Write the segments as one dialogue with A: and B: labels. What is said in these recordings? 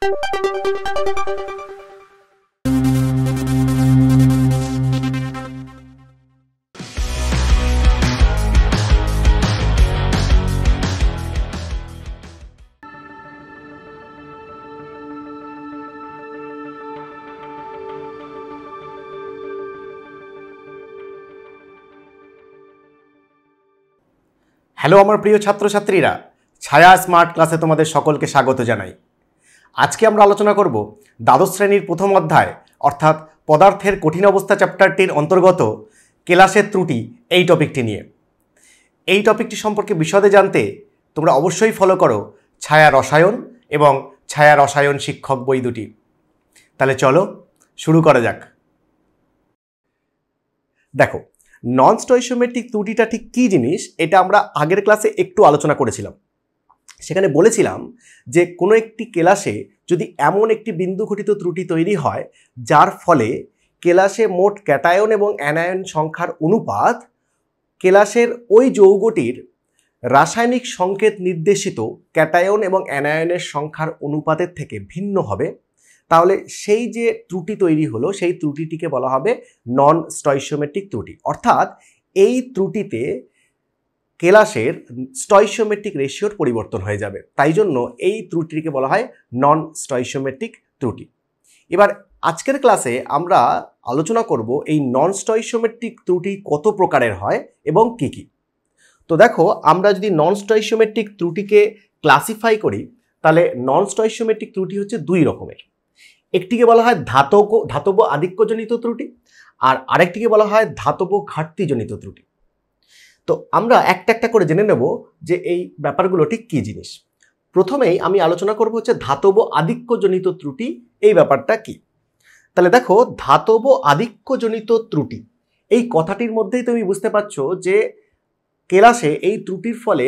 A: Hello আমার প্রিয় ছাত্রছাত্রীরা, ছায়া স্মার্ট ক্লাসে তোমাদের সকলকে স্বাগত জানাই। আজকে আমরা আলোচনা করব দ্বাদশ শ্রেণীর প্রথম অধ্যায় অর্থাৎ পদার্থের কঠিন অবস্থা চ্যাপ্টারটির অন্তর্গত কেলাসের ত্রুটি এই টপিকটি নিয়ে। এই টপিকটি সম্পর্কে বিশদে জানতে তোমরা অবশ্যই ফলো করো ছায়া রসায়ন এবং ছায়া রসায়ন শিক্ষক বই দুটি। তাহলে চলো শুরু করা যাক। দেখো, নন স্টয়চিওমেট্রিক ত্রুটিটা ঠিক কী জিনিস এটা আমরা আগের ক্লাসে একটু আলোচনা করেছিলাম। সেখানে বলেছিলাম যে কোনো একটি কেলাসে যদি এমন একটি বিন্দু ঘটিত ত্রুটি তৈরি হয় যার ফলে কেলাসে মোট ক্যাটায়ন এবং অ্যানায়ন সংখ্যার অনুপাত কেলাসের ওই যৌগটির রাসায়নিক সংকেত নির্দেশিত ক্যাটায়ন এবং অ্যানায়নের সংখ্যার অনুপাতের থেকে ভিন্ন হবে, তাহলে সেই যে ত্রুটি তৈরি হলো সেই ত্রুটিটিকে বলা হবে নন স্টয়চিওমেট্রিক ত্রুটি। অর্থাৎ এই ত্রুটিতে কেলাসের স্টয়চিওমেট্রিক রেশিওর পরিবর্তন হয়ে যাবে, তাই জন্য এই ত্রুটিকে বলা হয় নন স্টয়চিওমেট্রিক ত্রুটি। এবার আজকের ক্লাসে আমরা আলোচনা করব এই নন স্টয়চিওমেট্রিক ত্রুটি কত প্রকারের হয় এবং কি কি। তো দেখো, আমরা যদি নন স্টয়চিওমেট্রিক ত্রুটিকে ক্লাসিফাই করি তাহলে নন স্টয়চিওমেট্রিক ত্রুটি হচ্ছে দুই রকমের। একটিকে বলা হয় ধাতব আধিক্যজনিত ত্রুটি আর আরেকটিকে বলা হয় ধাতব ঘাটতিজনিত ত্রুটি। তো আমরা একটা একটা করে জেনে নেব যে এই ব্যাপারগুলো ঠিক কী জিনিস। প্রথমেই আমি আলোচনা করব হচ্ছে ধাতব আধিক্যজনিত ত্রুটি, এই ব্যাপারটা কি। তাহলে দেখো, ধাতব আধিক্যজনিত ত্রুটি এই কথাটির মধ্যেই তুমি বুঝতে পারছো যে কেলাসে এই ত্রুটির ফলে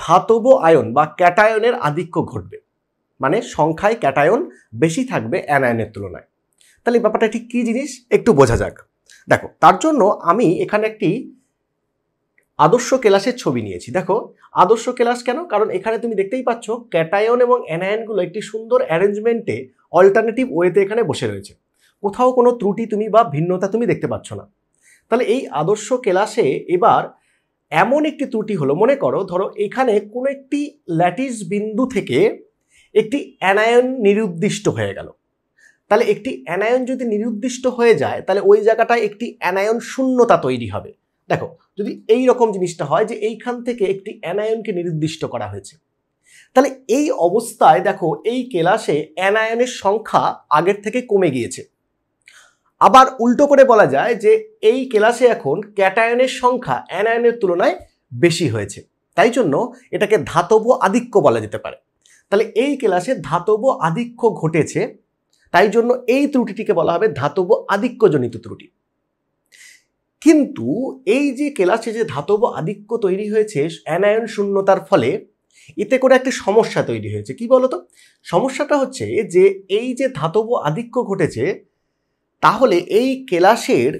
A: ধাতব আয়ন বা ক্যাটায়নের আধিক্য ঘটবে, মানে সংখ্যায় ক্যাটায়ন বেশি থাকবে অ্যানায়নের তুলনায়। তাহলে ব্যাপারটা ঠিক কী জিনিস একটু বোঝা যাক। দেখো, তার জন্য আমি এখানে একটি আদর্শ কেলাসের ছবি নিয়েছি। দেখো, আদর্শ কেলাস কেন? কারণ এখানে তুমি দেখতেই পাচ্ছ ক্যাটায়ন এবং অ্যানায়নগুলো একটি সুন্দর অ্যারেঞ্জমেন্টে অল্টারনেটিভ ওয়েতে এখানে বসে রয়েছে, কোথাও কোনো ত্রুটি তুমি বা ভিন্নতা তুমি দেখতে পাচ্ছ না। তাহলে এই আদর্শ কেলাসে এবার এমন একটি ত্রুটি হলো, মনে করো ধরো এখানে কোনো একটি ল্যাটিস বিন্দু থেকে একটি অ্যানায়ন নিরুদ্দিষ্ট হয়ে গেল। তাহলে একটি অ্যানায়ন যদি নিরুদ্দিষ্ট হয়ে যায় তাহলে ওই জায়গাটায় একটি অ্যানায়ন শূন্যতা তৈরি হবে। দেখো, যদি এই রকম জিনিসটা হয় যে এইখান থেকে একটি অ্যানায়নকে নিরুদ্দিষ্ট করা হয়েছে, তাহলে এই অবস্থায় দেখো এই কেলাসে অ্যানায়নের সংখ্যা আগের থেকে কমে গিয়েছে। আবার উল্টো করে বলা যায় যে এই কেলাসে এখন ক্যাটায়নের সংখ্যা অ্যানায়নের তুলনায় বেশি হয়েছে, তাই জন্য এটাকে ধাতব আধিক্য বলা যেতে পারে। তাহলে এই কেলাসে ধাতব আধিক্য ঘটেছে, তাই জন্য এই ত্রুটিটিকে বলা হবে ধাতব আধিক্যজনিত ত্রুটি। কিন্তু এই যে কেলাসে যে ধাতব আধিক্য তৈরি হয়েছে অ্যানায়ন শূন্যতার ফলে, এতে করে একটা সমস্যা তৈরি হয়েছে। কি বলতো? সমস্যাটা হচ্ছে যে এই যে ধাতব আধিক্য ঘটেছে, তাহলে এই কেলাসের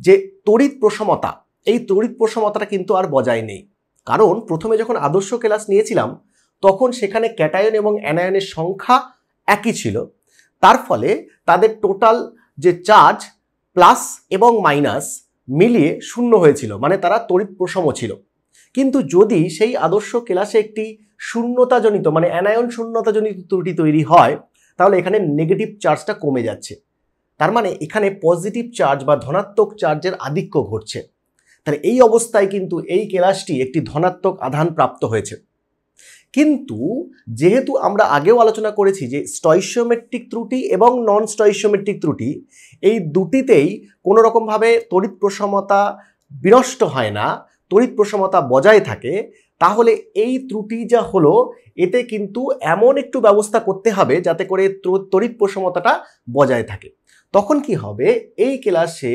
A: যে তড়িৎ প্রশমতা, এই তড়িৎ প্রশমতাটা কিন্তু আর বজায় নেই। কারণ প্রথমে যখন আদর্শ কেলাস নিয়েছিলাম তখন সেখানে ক্যাটায়ন এবং অ্যানায়নের সংখ্যা একই ছিল, তার ফলে তাদের টোটাল যে চার্জ প্লাস এবং মাইনাস মিলিয়ে শূন্য হয়েছিল, মানে তারা তড়িৎ প্রশম ছিল। কিন্তু যদি সেই আদর্শ কেলাসে একটি শূন্যতাজনিত মানে অ্যানায়ন শূন্যতাজনিত ত্রুটি তৈরি হয় তাহলে এখানে নেগেটিভ চার্জটা কমে যাচ্ছে, তার মানে এখানে পজিটিভ চার্জ বা ধনাত্মক চার্জের আধিক্য ঘটছে। তাহলে এই অবস্থায় কিন্তু এই কেলাসটি একটি ধনাত্মক আধান প্রাপ্ত হয়েছে। কিন্তু যেহেতু আমরা আগেও আলোচনা করেছি যে স্টয়চিওমেট্রিক ত্রুটি এবং নন স্টয়চিওমেট্রিক ত্রুটি এই দুটিতেই কোনো রকমভাবে তড়িৎ প্রশমতা বিনষ্ট হয় না, তড়িৎ প্রশমতা বজায় থাকে, তাহলে এই ত্রুটি যা হলো এতে কিন্তু এমন একটু ব্যবস্থা করতে হবে যাতে করে তড়িৎ প্রশমতাটা বজায় থাকে। তখন কি হবে, এই কেলাসে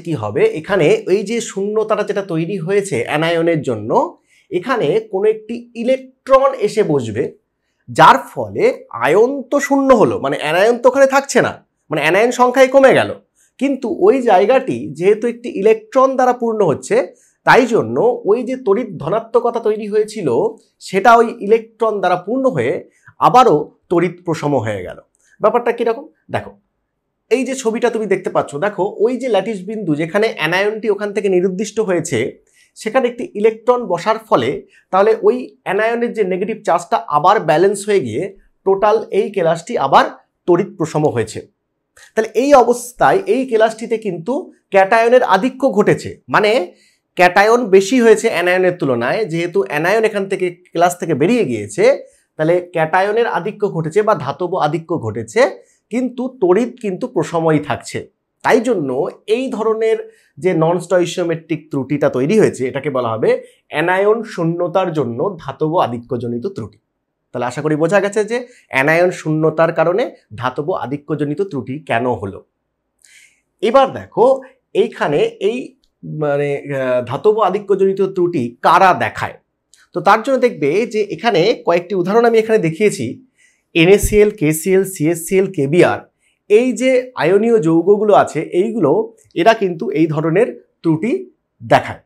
A: কি হবে, এখানে এই যে শূন্যতাটা যেটা তৈরি হয়েছে অ্যানায়নের জন্য, এখানে কোনো একটি ইলেকট্রন এসে বসবে, যার ফলে আয়ন তো শূন্য হলো, মানে অ্যানায়ন তো ওখানে থাকছে না, মানে অ্যানায়ন সংখ্যাই কমে গেল, কিন্তু ওই জায়গাটি যেহেতু একটি ইলেকট্রন দ্বারা পূর্ণ হচ্ছে তাই জন্য ওই যে তড়িৎ ধনাত্মকতা তৈরি হয়েছিল সেটা ওই ইলেকট্রন দ্বারা পূর্ণ হয়ে আবারও তড়িৎ প্রশম হয়ে গেল। ব্যাপারটা কিরকম দেখো, এই যে ছবিটা তুমি দেখতে পাচ্ছ, দেখো ওই যে ল্যাটিস বিন্দু যেখানে অ্যানায়নটি ওখান থেকে নিরুদ্দিষ্ট হয়েছে, সেখানে একটি ইলেকট্রন বসার ফলে তাহলে ওই অ্যানায়নের যে নেগেটিভ চার্জটা আবার ব্যালেন্স হয়ে গিয়ে টোটাল এই কেলাসটি আবার তড়িৎ প্রশম হয়েছে। তাহলে এই অবস্থায় এই কেলাসটিতে কিন্তু ক্যাটায়নের আধিক্য ঘটেছে, মানে ক্যাটায়ন বেশি হয়েছে অ্যানায়নের তুলনায়। যেহেতু অ্যানায়ন এখান থেকে ক্লাস থেকে বেরিয়ে গিয়েছে, তাহলে ক্যাটায়নের আধিক্য ঘটেছে বা ধাতব আধিক্য ঘটেছে, কিন্তু তড়িৎ কিন্তু প্রসমই থাকছে। তাই জন্য এই ধরনের যে নন স্টয়চিওমেট্রিক ত্রুটিটা তৈরি হয়েছে এটাকে বলা হবে অ্যানায়ন শূন্যতার জন্য ধাতব আধিক্যজনিত ত্রুটি। তাহলে আশা করি বোঝা গেছে যে অ্যানায়ন শূন্যতার কারণে ধাতব আধিক্যজনিত ত্রুটি কেন হলো। এবার দেখো এইখানে এই মানে ধাতব আধিক্যজনিত ত্রুটি কারা দেখায়। তো তার জন্য দেখবে যে এখানে কয়েকটি উদাহরণ আমি এখানে দেখিয়েছি। NaCl, KCl, CHCl, KBr, এই যে আয়নীয় যৌগগুলো আছে এইগুলো এরা কিন্তু এই ধরনের ত্রুটি দেখায়।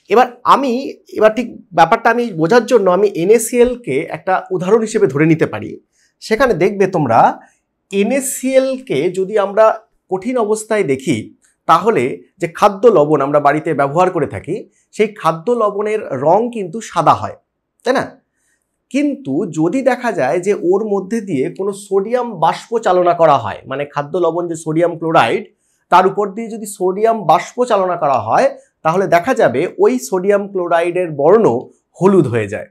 A: এবার ঠিক ব্যাপারটা আমি বোঝার জন্য আমি NaCl কে একটা উদাহরণ হিসেবে ধরে নিতে পারি। সেখানে দেখবে তোমরা NaCl কে যদি আমরা কঠিন অবস্থায় দেখি তাহলে যে খাদ্য লবণ আমরা বাড়িতে ব্যবহার করে থাকি সেই খাদ্য লবণের রং কিন্তু সাদা হয়, তাই না? কিন্তু যদি দেখা যায় যে ওর মধ্যে দিয়ে কোনো সোডিয়াম বাষ্প চালনা করা হয়, মানে খাদ্য লবণ যে সোডিয়াম ক্লোরাইড তার উপর দিয়ে যদি সোডিয়াম বাষ্প চালনা করা হয়, তাহলে দেখা যাবে ওই সোডিয়াম ক্লোরাইডের বর্ণ হলুদ হয়ে যায়।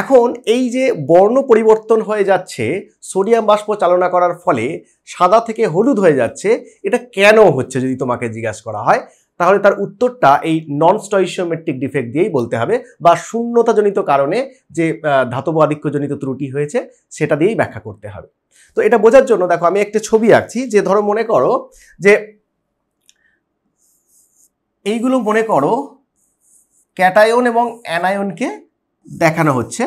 A: এখন এই যে বর্ণ পরিবর্তন হয়ে যাচ্ছে সোডিয়াম বাষ্প চালনা করার ফলে সাদা থেকে হলুদ হয়ে যাচ্ছে, এটা কেন হচ্ছে যদি তোমাকে জিজ্ঞাসা করা হয়, তাহলে তার উত্তরটা এই নন স্টয়চিওমেট্রিক ডিফেক্ট দিয়েই বলতে হবে, বা শূন্যতাজনিত কারণে যে ধাতব আধিক্যজনিত ত্রুটি হয়েছে সেটা দিয়েই ব্যাখ্যা করতে হবে। তো এটা বোঝার জন্য দেখো আমি একটা ছবি আঁকছি। যে ধরো মনে করো যে এইগুলো মনে করো ক্যাটায়ন এবং অ্যানায়নকে দেখানো হচ্ছে।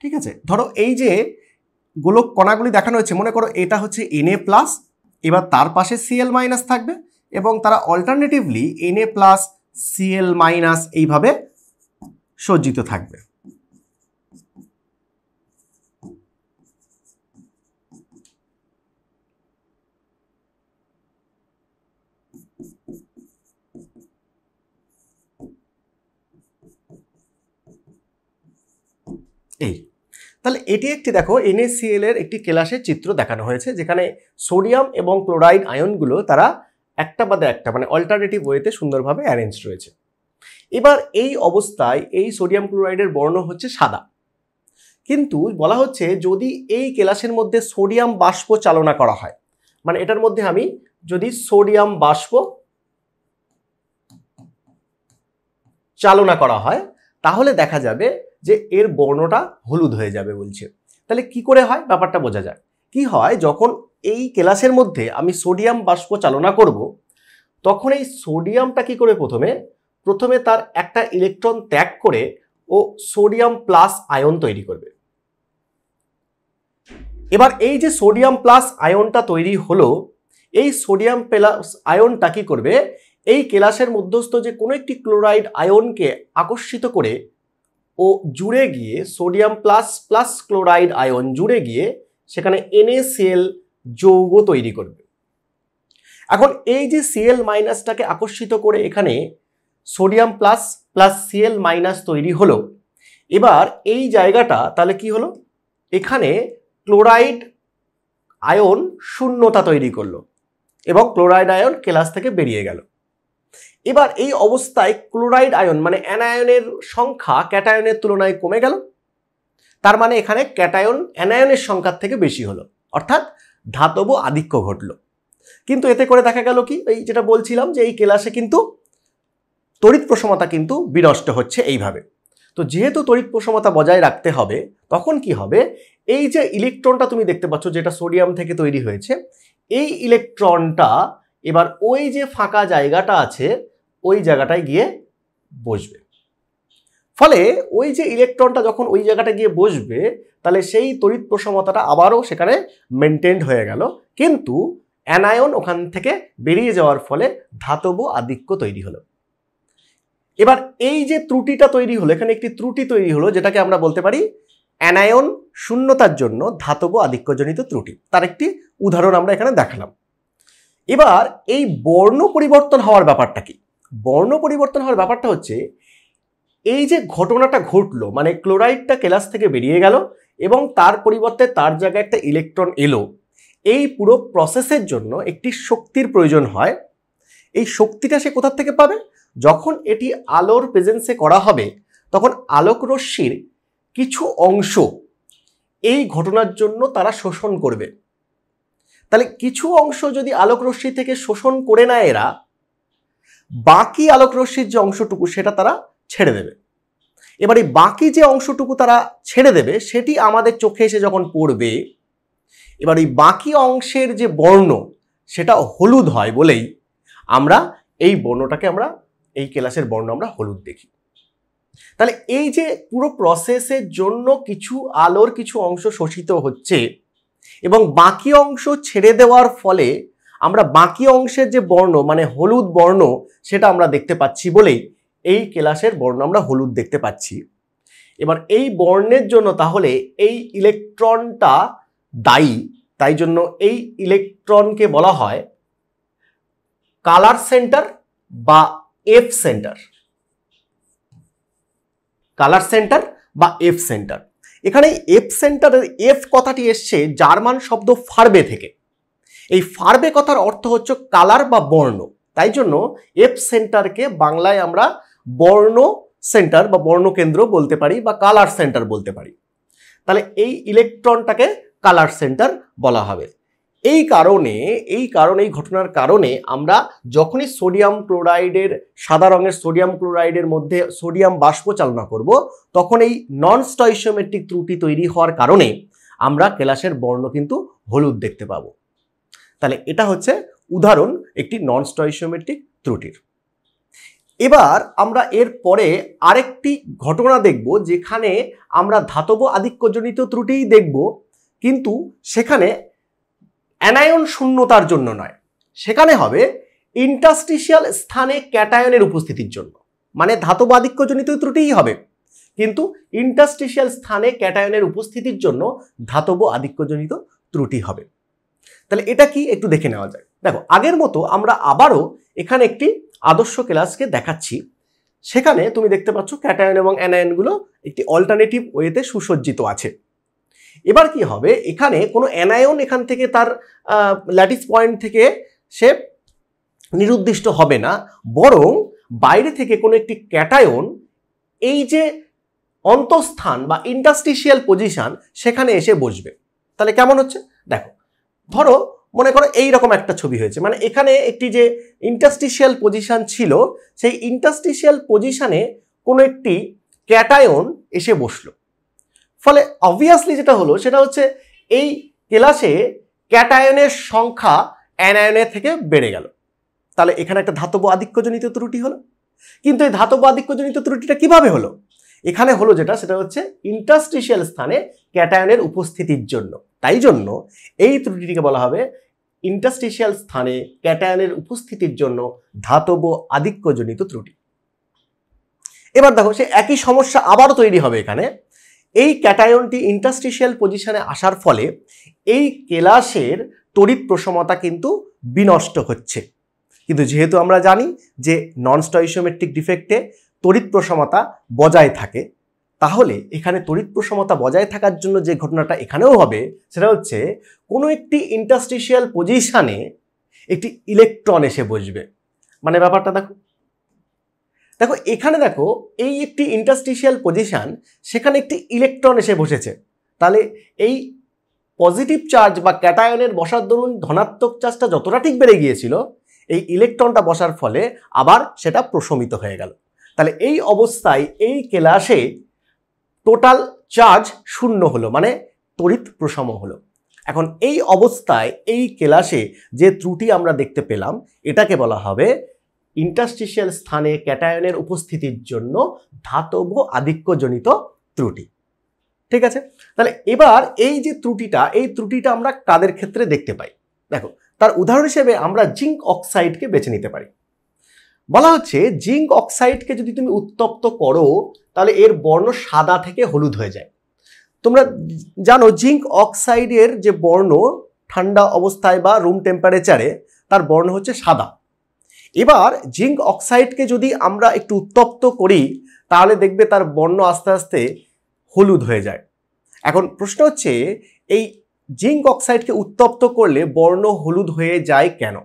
A: ঠিক আছে, ধরো এই যে গোলক কণাগুলি দেখানো হচ্ছে, মনে করো এটা হচ্ছে Na+, এবার তার পাশে Cl- থাকবে এবং তারা অল্টারনেটিভলি Na+, Cl- এইভাবে সজ্জিত থাকবে। এই তাহলে এটি একটি দেখো NaCl এর একটি কেলাসের চিত্র দেখানো হয়েছে, যেখানে সোডিয়াম এবং ক্লোরাইড আয়নগুলো তারা একটা বাদে একটা মানে অল্টারনেটিভ ওয়েতে সুন্দরভাবে অ্যারেঞ্জ রয়েছে। এবার এই অবস্থায় এই সোডিয়াম ক্লোরাইডের বর্ণ হচ্ছে সাদা, কিন্তু বলা হচ্ছে যদি এই কেলাসের মধ্যে সোডিয়াম বাষ্প চালনা করা হয়, মানে এটার মধ্যে আমি যদি সোডিয়াম বাষ্প চালনা করা হয় তাহলে দেখা যাবে যে এর বর্ণটা হলুদ হয়ে যাবে বলছে। তাহলে কি করে হয় ব্যাপারটা বোঝা যায়। কি হয়, যখন এই কেলাসের মধ্যে আমি সোডিয়াম বাষ্প চালনা করব তখন এই সোডিয়ামটা কি করে প্রথমে তার একটা ইলেকট্রন ত্যাগ করে ও সোডিয়াম প্লাস আয়ন তৈরি করবে। এবার এই যে সোডিয়াম প্লাস আয়নটা তৈরি হলো, এই সোডিয়াম প্লাস আয়নটা কি করবে, এই কেলাসের মধ্যস্থ যে কোনো একটি ক্লোরাইড আয়নকে আকর্ষিত করে ও জুড়ে গিয়ে sodium plus plus chloride ion জুড়ে গিয়ে সেখানে NaCl যৌগ তৈরি করবে। এখন এই যে Cl- আকর্ষিত করে এখানে সোডিয়াম প্লাস প্লাস Cl- তৈরি হলো। এবার এই জায়গাটা তাহলে কি হলো, এখানে ক্লোরাইড আয়ন শূন্যতা তৈরি করলো এবং ক্লোরাইড আয়ন কেলাস থেকে বেরিয়ে গেল। এবার এই অবস্থায় ক্লোরাইড আয়ন মানে অ্যানায়নের সংখ্যা ক্যাটায়নের তুলনায় কমে গেল, তার মানে এখানে ক্যাটায়ন অ্যানায়নের সংখ্যার থেকে বেশি হলো, অর্থাৎ ধাতব আধিক্য ঘটলো। কিন্তু এতে করে দেখা গেল কি, এই যেটা বলছিলাম যে এই কেলাসে কিন্তু তড়িৎ প্রশমতা কিন্তু বিনষ্ট হচ্ছে এইভাবে। তো যেহেতু তড়িৎ প্রশমতা বজায় রাখতে হবে, তখন কি হবে, এই যে ইলেকট্রনটা তুমি দেখতে পাচ্ছ যেটা সোডিয়াম থেকে তৈরি হয়েছে, এই ইলেকট্রনটা এবার ওই যে ফাঁকা জায়গাটা আছে ওই জায়গাটায় গিয়ে বসবে। ফলে ওই যে ইলেকট্রনটা যখন ওই জায়গাটা গিয়ে বসবে তাহলে সেই তড়িৎ প্রশমতাটা আবারও সেখানে মেনটেন্ড হয়ে গেল, কিন্তু অ্যানায়ন ওখান থেকে বেরিয়ে যাওয়ার ফলে ধাতব আধিক্য তৈরি হলো। এবার এই যে ত্রুটিটা তৈরি হলো, এখানে একটি ত্রুটি তৈরি হলো যেটাকে আমরা বলতে পারি অ্যানায়ন শূন্যতার জন্য ধাতব আধিক্যজনিত ত্রুটি। তার একটি উদাহরণ আমরা এখানে দেখালাম। এবার এই বর্ণ পরিবর্তন হওয়ার ব্যাপারটা কি? বর্ণ পরিবর্তন হওয়ার ব্যাপারটা হচ্ছে এই যে ঘটনাটা ঘটলো, মানে ক্লোরাইডটা কেলাস থেকে বেরিয়ে গেল এবং তার পরিবর্তে তার জায়গায় একটা ইলেকট্রন এলো, এই পুরো প্রসেসের জন্য একটি শক্তির প্রয়োজন হয়। এই শক্তিটা সে কোথা থেকে পাবে? যখন এটি আলোর প্রেজেন্সে করা হবে তখন আলোক রশ্মির কিছু অংশ এই ঘটনার জন্য তারা শোষণ করবে। তাহলে কিছু অংশ যদি আলোক রশ্মি থেকে শোষণ করে নেয় এরা, বাকি আলোক রশ্মির যে অংশটুকু সেটা তারা ছেড়ে দেবে। এবার এই বাকি যে অংশটুকু তারা ছেড়ে দেবে সেটি আমাদের চোখে এসে যখন পড়বে, এবার এই বাকি অংশের যে বর্ণ সেটা হলুদ হয় বলেই আমরা এই বর্ণটাকে এই কেলাসের বর্ণ আমরা হলুদ দেখি। তাহলে এই যে পুরো প্রসেসের জন্য কিছু আলোর কিছু অংশ শোষিত হচ্ছে এবং বাকি অংশ ছেড়ে দেওয়ার ফলে আমরা বাকি অংশের যে বর্ণ মানে হলুদ বর্ণ সেটা আমরা দেখতে পাচ্ছি বলেই এই কেলাসের বর্ণ আমরা হলুদ দেখতে পাচ্ছি। এবার এই বর্ণের জন্য তাহলে এই ইলেকট্রনটা দায়ী, তাই জন্য এই ইলেকট্রনকে বলা হয় কালার সেন্টার বা এফ সেন্টার। কালার সেন্টার বা এফ সেন্টার। এখানে এফ সেন্টারের এফ কথাটি এসছে জার্মান শব্দ ফার্বে থেকে। এই ফার্বে কথার অর্থ হচ্ছে কালার বা বর্ণ, তাই জন্য এফ সেন্টারকে বাংলায় আমরা বর্ণ সেন্টার বা বর্ণকেন্দ্র বলতে পারি বা কালার সেন্টার বলতে পারি। তাহলে এই ইলেকট্রনটাকে কালার সেন্টার বলা হবে। এই ঘটনার কারণে আমরা যখনই সোডিয়াম ক্লোরাইডের সাদা রঙের সোডিয়াম ক্লোরাইডের মধ্যে সোডিয়াম বাষ্প চালনা করব তখন এই নন স্টয়চিওমেট্রিক ত্রুটি তৈরি হওয়ার কারণে আমরা কেলাসের বর্ণ কিন্তু হলুদ দেখতে পাবো। তাহলে এটা হচ্ছে উদাহরণ একটি নন স্টয়চিওমেট্রিক ত্রুটির। এবার আমরা এর পরে আরেকটি ঘটনা দেখব যেখানে আমরা ধাতব আধিক্যজনিত ত্রুটিই দেখব, কিন্তু সেখানে অ্যানায়ন শূন্যতার জন্য নয়, সেখানে হবে ইন্টারস্টিশিয়াল স্থানে ক্যাটায়নের উপস্থিতির জন্য। মানে ধাতব আধিক্যজনিত ত্রুটিই হবে, কিন্তু ইন্টারস্টিশিয়াল স্থানে ক্যাটায়নের উপস্থিতির জন্য ধাতব আধিক্যজনিত ত্রুটি হবে। তাহলে এটা কি একটু দেখে নেওয়া যায়। দেখো, আগের মতো আমরা আবারও এখানে একটি আদর্শ কেলাসকে দেখাচ্ছি। সেখানে তুমি দেখতে পাচ্ছ ক্যাটায়ন এবং অ্যানায়নগুলো একটি অল্টারনেটিভ ওয়েতে সুসজ্জিত আছে। এবার কি হবে, এখানে কোনো অ্যানায়ন এখান থেকে তার ল্যাটিস পয়েন্ট থেকে সে নিরুদ্দিষ্ট হবে না, বরং বাইরে থেকে কোনো একটি ক্যাটায়ন এই যে অন্তঃস্থান বা ইন্টারস্টিশিয়াল পজিশন সেখানে এসে বসবে। তাহলে কেমন হচ্ছে দেখো, ধরো মনে করো এইরকম একটা ছবি হয়েছে, মানে এখানে একটি যে ইন্টারস্টিশিয়াল পজিশন ছিল সেই ইন্টারস্টিশিয়াল পজিশনে কোনো একটি ক্যাটায়ন এসে বসলো। ফলে অবভিয়াসলি যেটা হলো সেটা হচ্ছে এই কেলাসে ক্যাটায়নের সংখ্যা অ্যানায়নের থেকে বেড়ে গেল। তাহলে এখানে একটা ধাতব আধিক্যজনিত ত্রুটি হলো। কিন্তু এই ধাতব আধিক্যজনিত ত্রুটিটা কিভাবে হলো? এখানে হলো সেটা হচ্ছে ইন্টারস্টিশিয়াল স্থানে ক্যাটায়নের উপস্থিতির জন্য। তাই জন্য এই ত্রুটিটিকে বলা হবে ইন্টারস্টিশিয়াল স্থানে ক্যাটায়নের উপস্থিতির জন্য ধাতব আধিক্যজনিত ত্রুটি। এবার দেখো, সে একই সমস্যা আবারও তৈরি হবে এখানে। এই ক্যাটায়নটি ইন্টারস্টিশিয়াল পজিশনে আসার ফলে এই কেলাসের তড়িৎ প্রশমতা কিন্তু বিনষ্ট হচ্ছে। কিন্তু যেহেতু আমরা জানি যে নন স্টয়চিওমেট্রিক ডিফেক্টে তড়িৎ প্রশমতা বজায় থাকে, তাহলে এখানে তড়িৎ প্রশমতা বজায় থাকার জন্য যে ঘটনাটা এখানেও হবে সেটা হচ্ছে কোনো একটি ইন্টারস্টিশিয়াল পজিশনে একটি ইলেকট্রন এসে বসবে। মানে ব্যাপারটা দেখো, এখানে দেখো এই একটি ইন্টারস্টিশিয়াল পজিশন, সেখানে একটি ইলেকট্রন এসে বসেছে। তাহলে এই পজিটিভ চার্জ বা ক্যাটায়নের বসার দরুন ধনাত্মক চার্জটা যতটা ঠিক বেড়ে গিয়েছিল, এই ইলেকট্রনটা বসার ফলে আবার সেটা প্রশমিত হয়ে গেল। তাহলে এই অবস্থায় এই কেলাসে টোটাল চার্জ শূন্য হলো, মানে তড়িৎ প্রশম হলো। এখন এই অবস্থায় এই কেলাসে যে ত্রুটি আমরা দেখতে পেলাম এটাকে বলা হবে ইন্টারস্টিশিয়াল স্থানে ক্যাটায়নের উপস্থিতির জন্য ধাতব আধিক্যজনিত ত্রুটি। ঠিক আছে, তাহলে এবার এই যে ত্রুটিটা, এই ত্রুটিটা আমরা কাদের ক্ষেত্রে দেখতে পাই? দেখো, তার উদাহরণ হিসেবে আমরা জিঙ্ক অক্সাইডকে বেছে নিতে পারি। বলা হচ্ছে জিঙ্ক অক্সাইডকে যদি তুমি উত্তপ্ত করো তাহলে এর বর্ণ সাদা থেকে হলুদ হয়ে যায়। তোমরা জানো জিঙ্ক অক্সাইডের যে বর্ণ ঠান্ডা অবস্থায় বা রুম টেম্পারেচারে তার বর্ণ হচ্ছে সাদা। এবার জিঙ্ক অক্সাইডকে যদি আমরা একটু উত্তপ্ত করি তাহলে দেখবে তার বর্ণ আস্তে আস্তে হলুদ হয়ে যায়। এখন প্রশ্ন হচ্ছে এই জিঙ্ক অক্সাইডকে উত্তপ্ত করলে বর্ণ হলুদ হয়ে যায় কেন?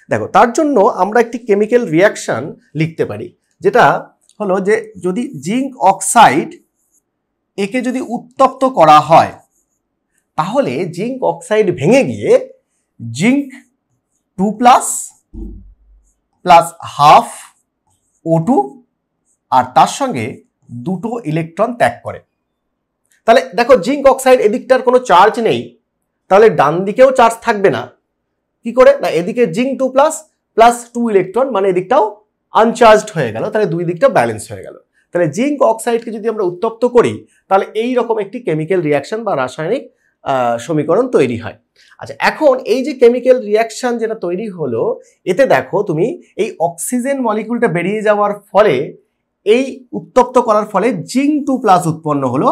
A: দেখো, তার জন্য আমরা একটি কেমিক্যাল রিয়াকশন লিখতে পারি, যেটা হলো যে যদি জিঙ্ক অক্সাইড একে যদি উত্তপ্ত করা হয় তাহলে জিঙ্ক অক্সাইড ভেঙে গিয়ে জিঙ্ক 2+ প্লাস হাফ O2 আর তার সঙ্গে দুটো ইলেকট্রন ত্যাগ করে। তাহলে দেখো জিঙ্ক অক্সাইড এদিকটার কোনো চার্জ নেই, তাহলে ডান দিকেও চার্জ থাকবে না। কি করে না, এদিকে জিঙ্ক 2+ প্লাস 2 ইলেকট্রন, মানে এদিকটাও আনচার্জড হয়ে গেল, তাহলে দুই দিকটা ব্যালেন্স হয়ে গেল। তাহলে জিঙ্ক অক্সাইডকে যদি আমরা উত্তপ্ত করি তাহলে এই রকম একটি কেমিক্যাল রিয়াকশন বা রাসায়নিক সমীকরণ তৈরি হয়। আচ্ছা, এখন এই যে কেমিক্যাল রিয়াকশন যেটা তৈরি হলো, এতে দেখো তুমি এই অক্সিজেন মলিকিউলটা বেরিয়ে যাওয়ার ফলে, এই উত্তপ্ত করার ফলে জিঙ্ক 2+ উৎপন্ন হলো,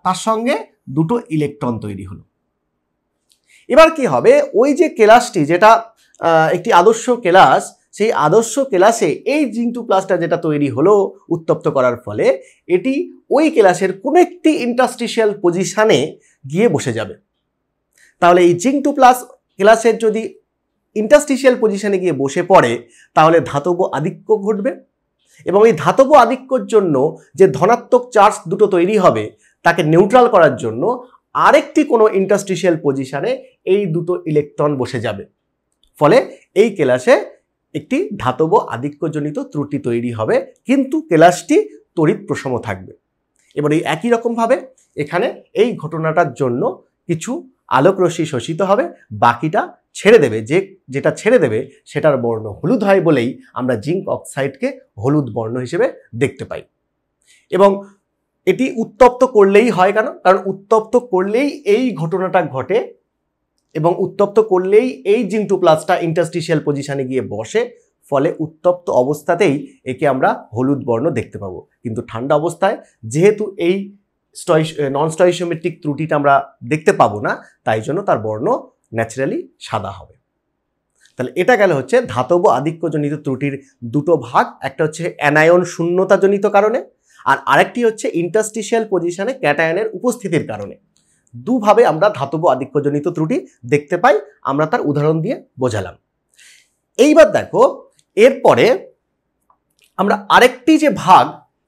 A: তার সঙ্গে দুটো ইলেকট্রন তৈরি হলো। এবার কি হবে, ওই যে কেলাসটি যেটা একটি আদর্শ কেলাস, সেই আদর্শ কেলাসে এই জিঙ্ক 2+টা যেটা তৈরি হলো উত্তপ্ত করার ফলে, এটি ওই কেলাসের কোনো একটি ইন্টারস্টিশিয়াল পজিশনে গিয়ে বসে যাবে। তাহলে এই জিঙ্ক 2+ কেলাসের যদি ইন্টারস্টিশিয়াল পজিশনে গিয়ে বসে পড়ে তাহলে ধাতব আধিক্য ঘটবে, এবং এই ধাতব আধিক্যর জন্য যে ধনাত্মক চার্জ দুটো তৈরি হবে তাকে নিউট্রাল করার জন্য আরেকটি কোনো ইন্টারস্টিশিয়াল পজিশনে এই দুটো ইলেকট্রন বসে যাবে। ফলে এই কেলাসে একটি ধাতব আধিক্যজনিত ত্রুটি তৈরি হবে, কিন্তু কেলাসটি তড়িৎ প্রশম থাকবে। এবার এই একই রকমভাবে এখানে এই ঘটনাটার জন্য কিছু আলোকরশ্মি শোষিত হবে, বাকিটা ছেড়ে দেবে, যেটা ছেড়ে দেবে সেটার বর্ণ হলুদ হয় বলেই আমরা জিঙ্ক অক্সাইডকে হলুদ বর্ণ হিসেবে দেখতে পাই। এবং এটি উত্তপ্ত করলেই হয় কেন? কারণ উত্তপ্ত করলেই এই ঘটনাটা ঘটে, এবং উত্তপ্ত করলেই এই জিঙ্ক 2+টা ইন্টারস্টিশিয়াল পজিশনে গিয়ে বসে, ফলে উত্তপ্ত অবস্থাতেই একে আমরা হলুদ বর্ণ দেখতে পাবো। কিন্তু ঠান্ডা অবস্থায় যেহেতু এই নন স্টয়সিওমেট্রিক ত্রুটিটা আমরা দেখতে পাবো না, তাই জন্য তার বর্ণ ন্যাচারালি সাদা হবে। তাহলে এটা গেল হচ্ছে ধাতব আধিক্যজনিত ত্রুটির দুটো ভাগ, একটা হচ্ছে অ্যানায়ন শূন্যতাজনিত কারণে, আর আরেকটি হচ্ছে ইন্টারস্টিশিয়াল পজিশনে ক্যাটায়নের উপস্থিতির কারণে। দুভাবে আমরা ধাতব আধিক্যজনিত ত্রুটি দেখতে পাই, আমরা তার উদাহরণ দিয়ে বোঝালাম। এইবার দেখো, এরপরে আমরা আরেকটি যে ভাগ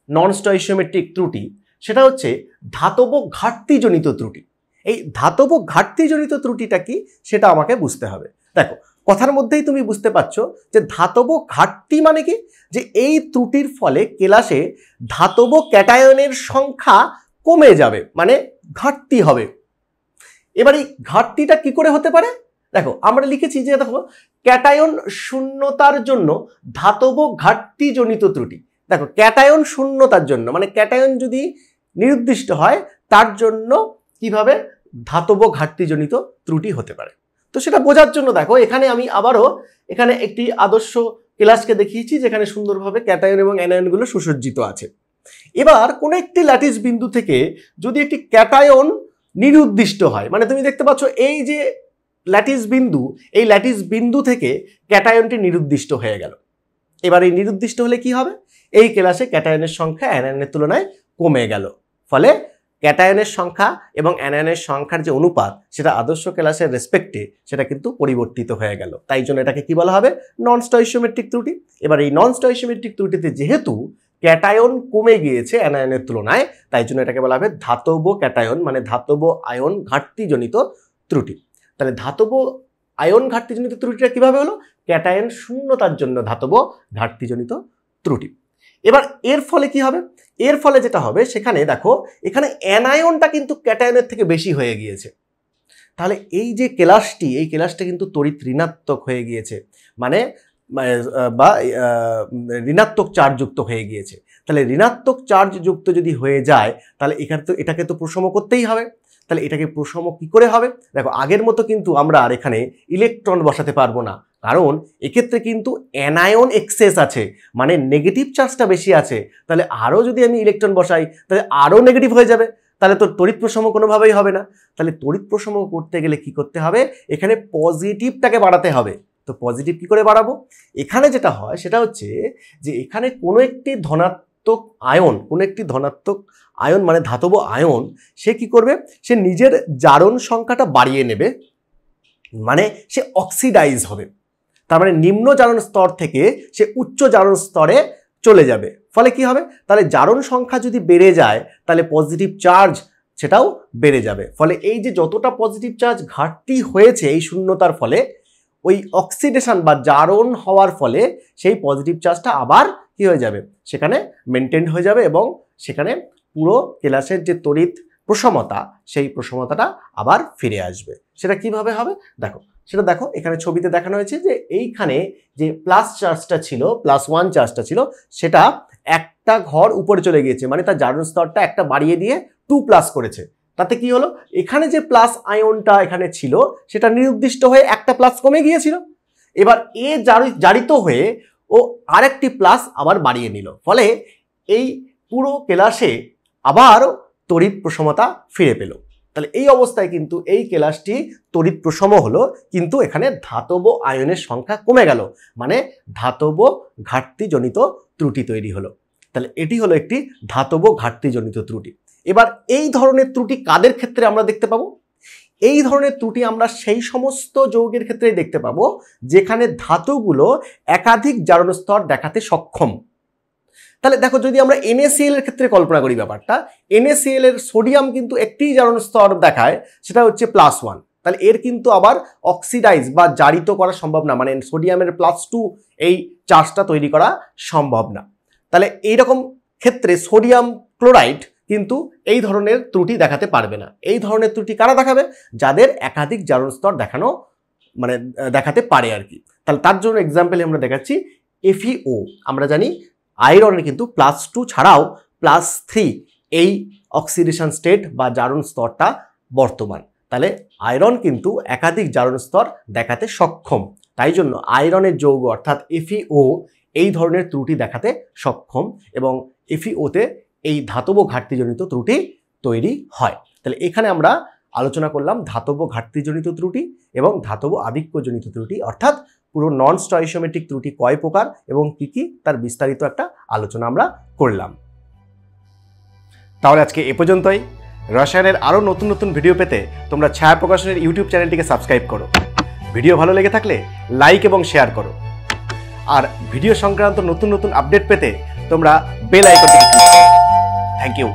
A: নন স্টয়সিওমেট্রিক ত্রুটি, সেটা হচ্ছে ধাতব ঘাটতিজনিত ত্রুটি। এই ধাতব ঘাটতিজনিত ত্রুটিটা কি সেটা আমাকে বুঝতে হবে। দেখো, কথার মধ্যেই তুমি বুঝতে পারছো যে ধাতব ঘাটতি মানে কি, যে এই ত্রুটির ফলে কেলাসে ধাতব ক্যাটায়নের সংখ্যা কমে যাবে, মানে ঘাটতি হবে। এবার এই ঘাটতিটা কি করে হতে পারে? দেখো, আমরা লিখেছি যে দেখো ক্যাটায়ন শূন্যতার জন্য ধাতব ঘাটতিজনিত ত্রুটি। দেখো, ক্যাটায়ন শূন্যতার জন্য মানে ক্যাটায়ন যদি নির্দিষ্ট হয় তার জন্য কিভাবে ধাতব ঘাটতিজনিত ত্রুটি হতে পারে। তো সেটা বোঝার জন্য দেখো, এখানে আমি আবারও এখানে একটি আদর্শ কেলাসকে দেখিয়েছি যেখানে সুন্দরভাবে ক্যাটায়ন এবং অ্যানায়নগুলো সুসজ্জিত আছে। এবার কোনো একটি ল্যাটিস বিন্দু থেকে যদি একটি ক্যাটায়ন নিরুদ্দিষ্ট হয়, মানে তুমি দেখতে পাচ্ছ এই যে ল্যাটিস বিন্দু, এই ল্যাটিস বিন্দু থেকে ক্যাটায়নটি নিরুদ্দিষ্ট হয়ে গেল। এবার এই নিরুদ্দিষ্ট হলে কি হবে? এই কেলাসে ক্যাটায়নের সংখ্যা অ্যানায়নের তুলনায় কমে গেল, ফলে ক্যাটায়নের সংখ্যা এবং অ্যানায়নের সংখ্যার যে অনুপাত সেটা আদর্শ কেলাসের রেসপেক্টে সেটা কিন্তু পরিবর্তিত হয়ে গেল। তাই জন্য এটাকে কি বলা হবে? নন স্টয়সিওমেট্রিক ত্রুটি। এবার এই নন স্টয়সিওমেট্রিক ত্রুটিতে যেহেতু ক্যাটায়ন কমে গিয়েছে অ্যানায়নের তুলনায়, তাই জন্য এটাকে বলা হবে ধাতব ক্যাটায়ন মানে ধাতব আয়ন ঘাটতিজনিত ত্রুটি। তাহলে ধাতব আয়ন ঘাটতিজনিত ত্রুটিটা কিভাবে হলো? ক্যাটায়ন শূন্যতার জন্য ধাতব ঘাটতিজনিত ত্রুটি। এবার এর ফলে কি হবে? এর ফলে যেটা হবে, সেখানে দেখো এখানে অ্যানায়নটা কিন্তু ক্যাটায়নের থেকে বেশি হয়ে গিয়েছে। তাহলে এই যে কেলাসটি, এই কেলাসটা কিন্তু তড়িৎ ঋণাত্মক হয়ে গিয়েছে, মানে বা ঋণাত্মক চার্জ যুক্ত হয়ে গিয়েছে। তাহলে ঋণাত্মক চার্জ যুক্ত যদি হয়ে যায় তাহলে এটাকে তো প্রশম করতেই হবে। তাহলে এটাকে প্রশম কি করে হবে? দেখো আগের মতো কিন্তু আমরা আর এখানে ইলেকট্রন বসাতে পারবো না, কারণ এক্ষেত্রে কিন্তু অ্যানায়ন এক্সেস আছে, মানে নেগেটিভ চার্জটা বেশি আছে। তাহলে আরও যদি আমি ইলেকট্রন বসাই তাহলে আরও নেগেটিভ হয়ে যাবে, তাহলে তো তড়িৎ প্রশম কোনোভাবেই হবে না। তাহলে তড়িৎ প্রশম করতে গেলে কি করতে হবে? এখানে পজিটিভটাকে বাড়াতে হবে। তো পজিটিভ কি করে বাড়াবো? এখানে যেটা হয় সেটা হচ্ছে যে এখানে কোনো একটি ধনাত্মক আয়ন মানে ধাতব আয়ন, সে কি করবে? সে নিজের জারণ সংখ্যাটা বাড়িয়ে নেবে, মানে সে অক্সিডাইজ হবে। তার মানে নিম্ন জারণ স্তর থেকে সে উচ্চ জারণ স্তরে চলে যাবে। ফলে কি হবে? তাহলে জারণ সংখ্যা যদি বেড়ে যায় তাহলে পজিটিভ চার্জ সেটাও বেড়ে যাবে। ফলে এই যে যতটা পজিটিভ চার্জ ঘাটতি হয়েছে এই শূন্যতার ফলে, ওই অক্সিডেশন বা জারণ হওয়ার ফলে সেই পজিটিভ চার্জটা আবার কি হয়ে যাবে? সেখানে মেনটেন হয়ে যাবে এবং সেখানে পুরো কেলাসের যে তড়িৎ প্রশমতা সেই প্রশমতাটা আবার ফিরে আসবে। সেটা কিভাবে হবে সেটা দেখো এখানে ছবিতে দেখানো হয়েছে যে এইখানে যে প্লাস চার্জটা ছিল, +1 চার্জটা ছিল, সেটা একটা ঘর উপরে চলে গিয়েছে, মানে তার জারণ স্তরটা একটা বাড়িয়ে দিয়ে 2+ করেছে। তাতে কি হলো? এখানে যে প্লাস আয়নটা এখানে ছিল সেটা নির্দিষ্ট হয়ে একটা প্লাস কমে গিয়েছিল। এবার জারিত হয়ে ও আরেকটি প্লাস আবার বাড়িয়ে নিল, ফলে এই পুরো কেলাসে আবার তড়িৎ প্রশমতা ফিরে পেল। তাহলে এই অবস্থায় কিন্তু এই কেলাসটি তড়িৎ প্রশম হলো, কিন্তু এখানে ধাতব আয়নের সংখ্যা কমে গেল, মানে ধাতব ঘাটতিজনিত ত্রুটি তৈরি হলো। তাহলে এটি হলো একটি ধাতব ঘাটতিজনিত ত্রুটি। এবার এই ধরনের ত্রুটি কাদের ক্ষেত্রে আমরা দেখতে পাবো? এই ধরনের ত্রুটি আমরা সেই সমস্ত যৌগের ক্ষেত্রে দেখতে পাবো যেখানে ধাতুগুলো একাধিক জারণ স্তর দেখাতে সক্ষম। তাহলে দেখো যদি আমরা NaCl এর ক্ষেত্রে কল্পনা করি ব্যাপারটা, NaCl এর সোডিয়াম কিন্তু একটি জারণ স্তর দেখায়, সেটা হচ্ছে +1। তাহলে এর কিন্তু আবার অক্সিডাইজ বা জারিত করা সম্ভব না, মানে সোডিয়ামের +2 এই চার্জটা তৈরি করা সম্ভব না। তাহলে এইরকম ক্ষেত্রে সোডিয়াম ক্লোরাইড কিন্তু এই ধরনের ত্রুটি দেখাতে পারবে না। এই ধরনের ত্রুটি কারা দেখাবে? যাদের একাধিক জারণ স্তর দেখাতে পারে আর কি। তাহলে তার জন্য এক্সাম্পল আমরা দেখাচ্ছি FeO। আমরা জানি আয়রনের কিন্তু +2 ছাড়াও +3 এই অক্সিডেশন স্টেট বা জারণ স্তরটা বর্তমান। তাহলে আয়রন কিন্তু একাধিক জারণ স্তর দেখাতে সক্ষম, তাই জন্য আয়রনের যৌগ অর্থাৎ FeO এই ধরনের ত্রুটি দেখাতে সক্ষম এবং FeOতে এই ধাতব ঘাটতিজনিত ত্রুটি তৈরি হয়। তাহলে এখানে আমরা আলোচনা করলাম ধাতব ঘাটতিজনিত ত্রুটি এবং ধাতব আধিক্যজনিত ত্রুটি, অর্থাৎ পুরো নন স্টয়সিওমেট্রিক ত্রুটি কয় প্রকার এবং কি তার বিস্তারিত একটা আলোচনা আমরা করলাম। তাহলে আজকে এ পর্যন্তই। রসায়নের আরও নতুন নতুন ভিডিও পেতে তোমরা ছায়া প্রকাশনের ইউটিউব চ্যানেলটিকে সাবস্ক্রাইব করো। ভিডিও ভালো লেগে থাকলে লাইক এবং শেয়ার করো। আর ভিডিও সংক্রান্ত নতুন নতুন আপডেট পেতে তোমরা বেল আইকনটিকে ক্লিক করো। Thank you.